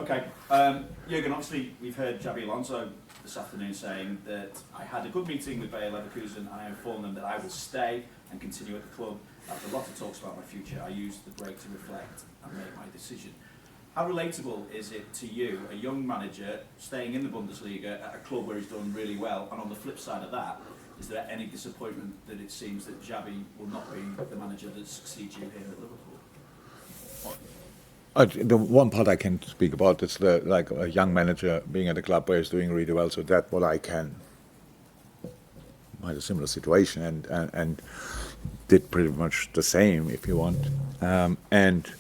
Okay, Jurgen, obviously we've heard Xabi Alonso this afternoon saying that I had a good meeting with Bayer Leverkusen and I informed them that I will stay and continue at the club. After a lot of talks about my future, I used the break to reflect and make my decision. How relatable is it to you, a young manager staying in the Bundesliga at a club where he's done really well, and on the flip side of that, is there any disappointment that it seems that Xabi will not be the manager that succeeds you here at Liverpool? The one part I can speak about is like a young manager being at a club where he's doing really well. So that's what I can. I had a similar situation and did pretty much the same, if you want, and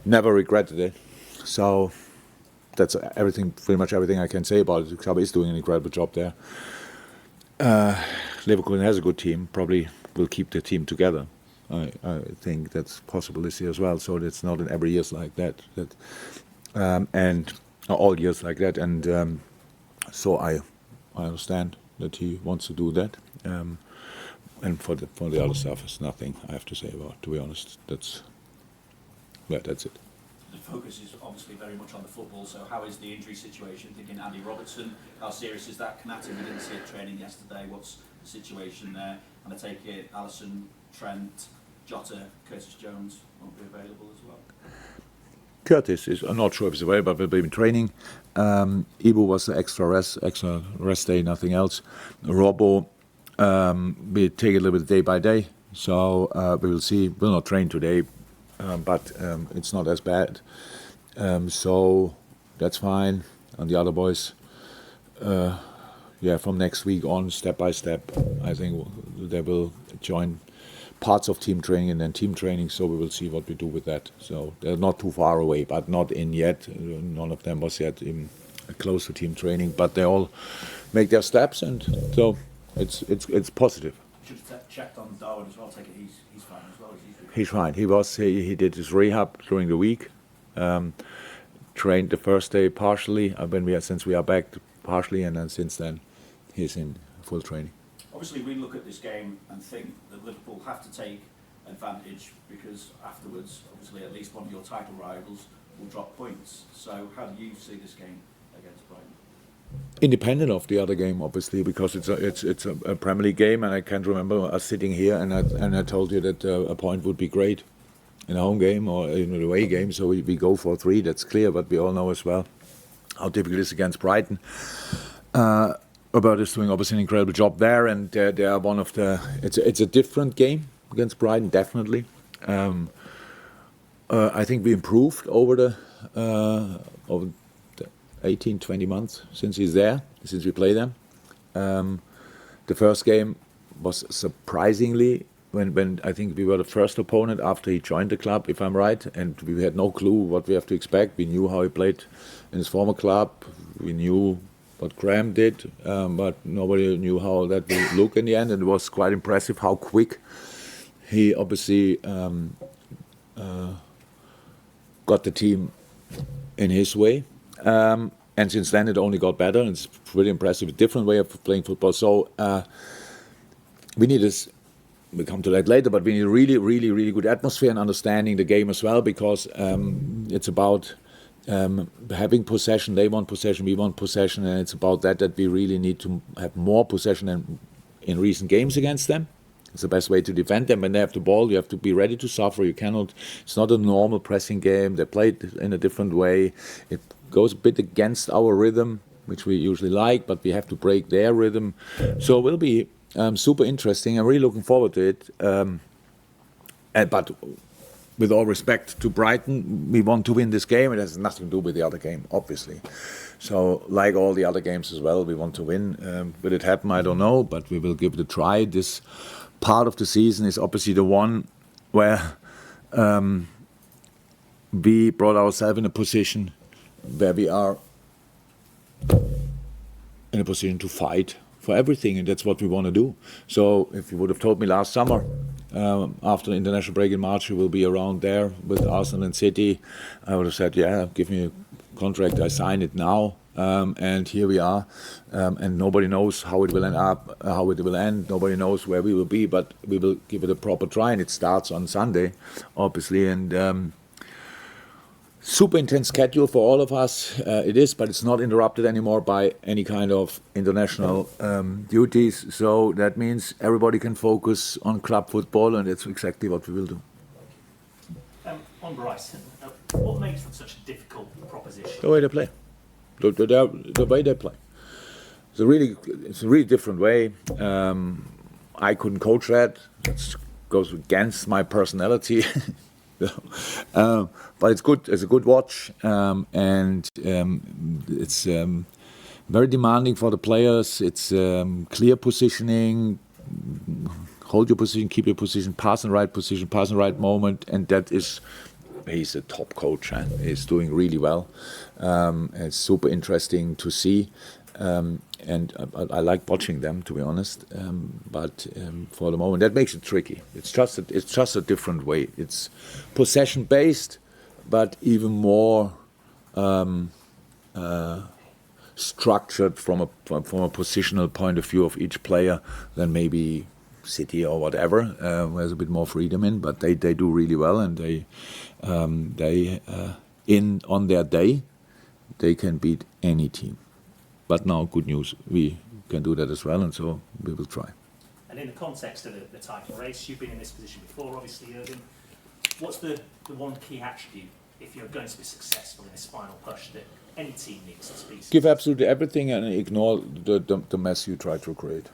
never regretted it. So that's everything, pretty much everything I can say about it. Xabi is doing an incredible job there. Leverkusen has a good team. Probably will keep the team together. I think that's possible this year as well. So it's not in every years like that. And all years like that. And so I understand that he wants to do that. And for the other stuff, there's nothing I have to say about. To be honest, that's it. The focus is obviously very much on the football. So how is the injury situation? Thinking Andy Robertson, how serious is that? Kanate, we didn't see it training yesterday. What's the situation there? And I take it Alisson, Trent, Jota, Curtis Jones won't be available as well. Curtis is, I'm not sure if he's available, but we've been training. Ibu was the extra rest day, nothing else. Robbo, we take it a little bit day by day. So we will see. We'll not train today, but it's not as bad. So that's fine. And the other boys, from next week on, step by step, I think they will join parts of team training and then team training, so we will see what we do with that. So they're not too far away, but not in yet. None of them was yet in close to team training, but they all make their steps, and so it's positive. Should have checked on Darwin as well. Take it he's fine as well. He's fine. He did his rehab during the week. Trained the first day partially since we are back partially, and then since then he's in full training. Obviously, we look at this game and think that Liverpool have to take advantage because afterwards, obviously, at least one of your title rivals will drop points. So, how do you see this game against Brighton? Independent of the other game, obviously, because it's a Premier League game, and I can't remember us sitting here and I told you that a point would be great in a home game or in an away game. So we go for 3. That's clear, but we all know as well how difficult it is against Brighton. Robert is doing obviously an incredible job there, and they are one of the. It's a different game against Brighton, definitely. I think we improved over the 18, 20 months since he's there, since we play them. The first game was surprisingly when I think we were the first opponent after he joined the club, if I'm right, and we had no clue what we have to expect. We knew how he played in his former club. We knew what Graham did, but nobody knew how that would look in the end, and it was quite impressive how quick he obviously got the team in his way. And since then it only got better, and it's pretty impressive, a different way of playing football. So we need this, we'll come to that later, but we need a really, really, really good atmosphere and understanding the game as well, because it's about having possession. They want possession, we want possession, and it's about that we really need to have more possession than in recent games against them. It's the best way to defend them. When they have the ball, you have to be ready to suffer. You cannot. It's not a normal pressing game. They play it in a different way. It goes a bit against our rhythm, which we usually like, but we have to break their rhythm. So it will be super interesting. I'm really looking forward to it. But with all respect to Brighton, we want to win this game. It has nothing to do with the other game, obviously. So, like all the other games as well, we want to win. Will it happen? I don't know, but we will give it a try. This part of the season is obviously the one where we brought ourselves in a position where we are in a position to fight for everything, and that's what we want to do. So, if you would have told me last summer, after the international break in March, you will be around there with Arsenal and City, I would have said, yeah, give me a contract, I sign it now, and here we are, and nobody knows how it will end up, how it will end, nobody knows where we will be, but we will give it a proper try, and it starts on Sunday, obviously, and super intense schedule for all of us. It is, but it's not interrupted anymore by any kind of international duties. So that means everybody can focus on club football, and that's exactly what we will do. On Brighton, what makes them such a difficult proposition? The way they play, the way they play. It's a really different way. I couldn't coach that. It goes against my personality. But it's good. It's a good watch, and it's very demanding for the players. It's clear positioning, hold your position, keep your position, pass in the right position, pass in the right moment, and that is. He's a top coach and he's doing really well. It's super interesting to see, and I like watching them, to be honest. But for the moment, that makes it tricky. It's just a different way. It's possession based, but even more structured from a positional point of view of each player than maybe City or whatever. There's a bit more freedom in, but they do really well, and they on their day they can beat any team. But now, good news, we can do that as well, and so we will try. And in the context of the title race, you've been in this position before, obviously, Jurgen. What's the one key attribute, if you're going to be successful in this final push, that any team needs to be? Give absolutely everything and ignore the mess you try to create.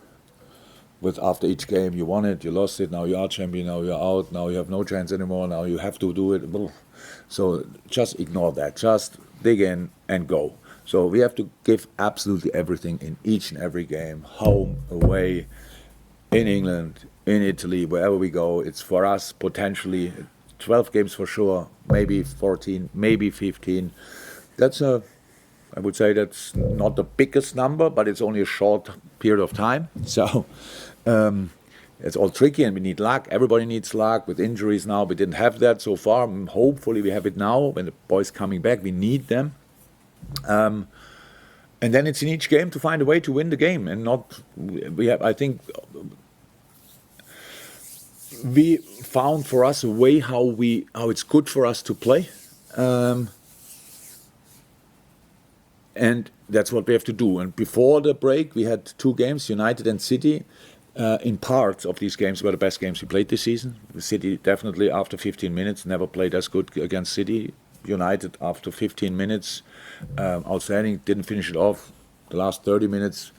With after each game, you won it, you lost it, now you are champion, now you're out, now you have no chance anymore, now you have to do it. So just ignore that, just dig in and go. So we have to give absolutely everything in each and every game, home, away, in England, in Italy, wherever we go. It's for us potentially 12 games for sure, maybe 14, maybe 15. I would say that's not the biggest number, but it's only a short period of time. So it's all tricky, and we need luck. Everybody needs luck. With injuries now, we didn't have that so far. Hopefully we have it now. When the boys coming back, we need them. And then it's in each game to find a way to win the game, and not we have. I think we found for us a way how it's good for us to play. And that's what we have to do. And before the break, we had 2 games, United and City. In parts of these games were the best games we played this season. City definitely after 15 minutes never played as good against City. United after 15 minutes, outstanding, didn't finish it off. The last 30 minutes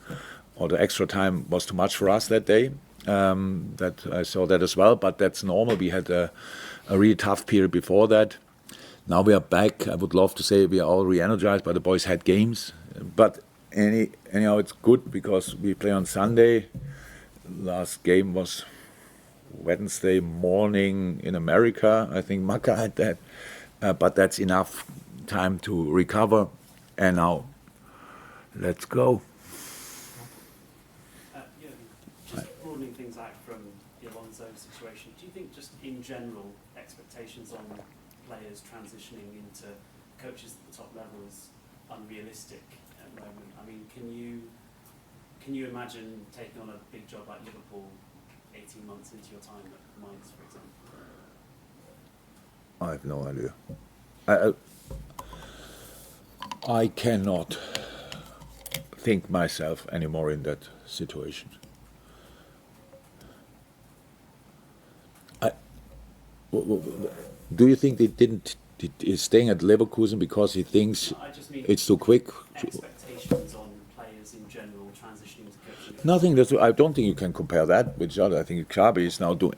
or the extra time was too much for us that day. That I saw that as well, but that's normal. We had a really tough period before that. Now we are back. I would love to say we are all re-energized, but the boys had games. But anyhow, it's good because we play on Sunday. Last game was Wednesday morning in America. I think Maka had that. But that's enough time to recover. And now, let's go. Just broadening things out from the Alonso situation, do you think just in general expectations on players transitioning into coaches at the top level is unrealistic at the moment? I mean, can you imagine taking on a big job like Liverpool 18 months into your time at Mainz, for example? I have no idea. I cannot think myself anymore in that situation. Do you think he's staying at Leverkusen because he thinks it's too quick? Expectations on players in general transitioning to coaching. Nothing. I don't think you can compare that with each other. I think Xabi is now doing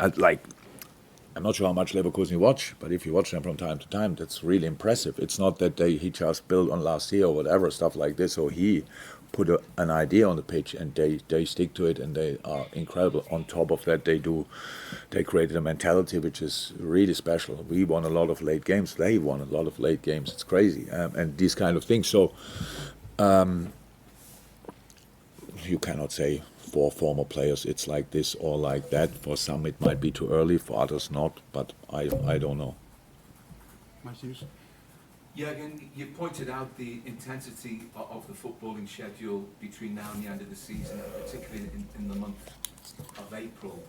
I'm not sure how much Leverkusen you watch, but if you watch them from time to time, that's really impressive. It's not that he just built on last year or whatever, stuff like this. So he put an idea on the pitch and they stick to it, and they are incredible. On top of that, they created a mentality which is really special. We won a lot of late games. They won a lot of late games. It's crazy. And these kind of things. So you cannot say for former players it's like this or like that. For some it might be too early, for others not, but I don't know. Matthews? Jurgen, you pointed out the intensity of the footballing schedule between now and the end of the season, particularly in the month of April.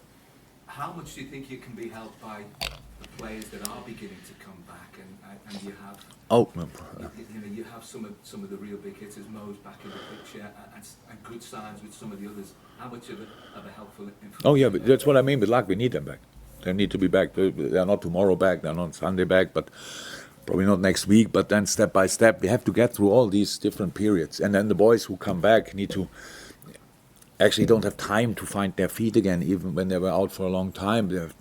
How much do you think you can be helped by the players that are beginning to come back and you have you have some of the real big hitters, Mo's back in the picture, and good signs with some of the others. How much of a helpful influence? Oh yeah, but that's what I mean with luck. We need them back. They need to be back. They're not tomorrow back. They're not Sunday back, but probably not next week. But then step by step, we have to get through all these different periods, and then the boys who come back need to actually don't have time to find their feet again, even when they were out for a long time. They have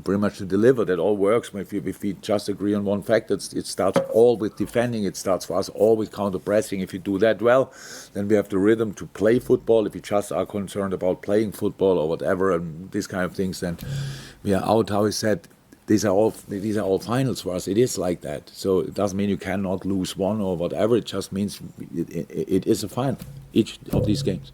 pretty much to deliver. That all works. If we just agree on one fact, it starts all with defending. It starts for us all with counter-pressing. If you do that well, then we have the rhythm to play football. If you just are concerned about playing football or whatever and these kind of things, then we are out. How I said, these are all finals for us. It is like that. So it doesn't mean you cannot lose one or whatever. It just means it is a final, each of these games.